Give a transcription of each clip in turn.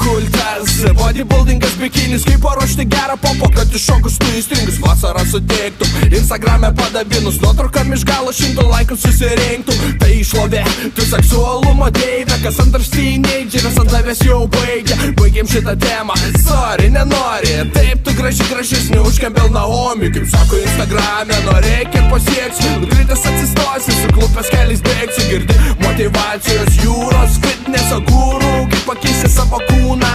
kultas, bodybuildingas, bikinis, kaip paruošti gerą popą, kad iššokus tu įstringus vasarą suteiktum. Instagrame padabinus nuotraukom iš galo 100 laikų susirinktum. Tai išlovė, tu seksualumo deivė, kas antras teenageris ant tavęs jau baigia. Baigėm šitą temą, sorry, nenori. Taip tu gražesnė už Campbell Naomi, kaip sako Instagrame, norėk ir pasieksi. Nukritęs atsistosi, suklupęs keliais bėgsi. Girdi motivacijos jūros, fitneso gūrų, kaip pakeisi savo kūną.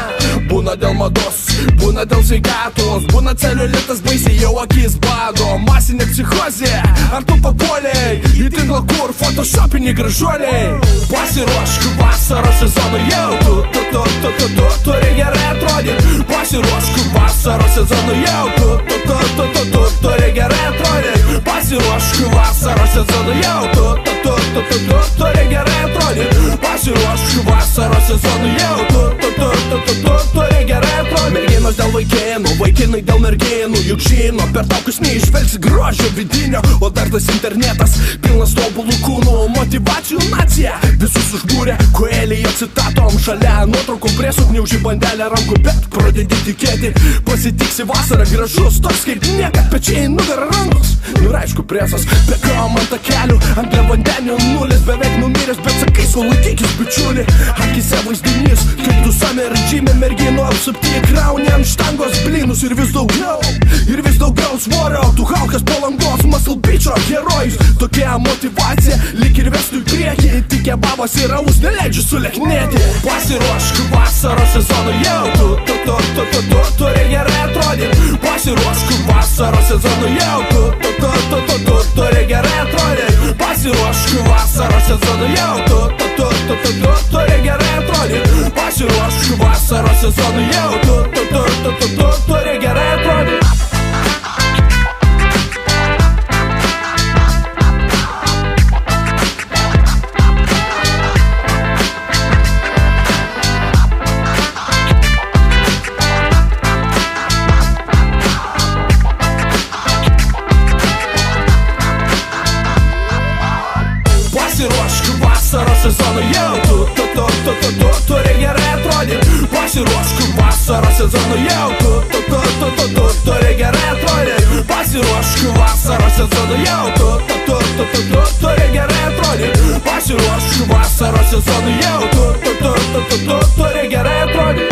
Būna dėl mados, būna dėl sveikatos, būna celiulitas, baisiai jau akis bado. Masinė psichozė, ar tu papuoliai į tinklą, kur photoshopiniai gražuoliai? Pasiruošk vasaros sezonui jau, tu turi gerai atrodyti. Pasiruošk vasaros sezonui jau, tu turi gerai atrodyti. Pasiruošk vasaros sezonui jau, tu turi gerai atrodyti. Pasiruošk vasaros sezonui jau, tu turi gerai atrodyti. Merginos dėl vaikėnų, vaikinai dėl merginų, juk žino, per taukus neišvelgsi grožio vidinio. O dar tas internetas, pilnas tobulų kūnų, motivacijų nacija visus užbūrė Coelho citatom. Šalia nuotraukom prie sukniauži bandelę rankų, bet pradedi tikėti, pasitiksi vasarą gražus, toks kaip niekad, pečiai, nugara, rankos. Nu ir aišku presas, be kam ant takelių, ant vandenių nulis, beveik numiręs, bet sakai, sulaikykis bičiuli. Akise vaizdinys, kaip tu summer džime merginų apsupti, krauni ant štangos blynus ir vis daugiau svorio. Tu Halkas Palangos muscle bičio herojus, tokia motivacija lyg ir vestų į priekį. Tik kebabas ir alus neleidžiu suleknėti. Pasiruošk vasaros sezonui jau, tu turi gerai atrodyti. Pasiruošk vasaros sezonui jau, tu turi gerai atrodyti. Pasiruošk vasaros sezonui jau, tu turi gerai atrodyti. Pasiruošk vasaros sezonui jau, tu turi gerai atrodyti. Pasiruošk vasaros sezonui jau, tu turi gerai atrodyti. Pasiruošk vasaros sezonui jau, tu turi gerai atrodyti. Pasiruošk vasaros sezonui jau, tu turi gerai atrodyti. Pasiruošk vasaros sezonui jau, tu turi gerai atrodyti.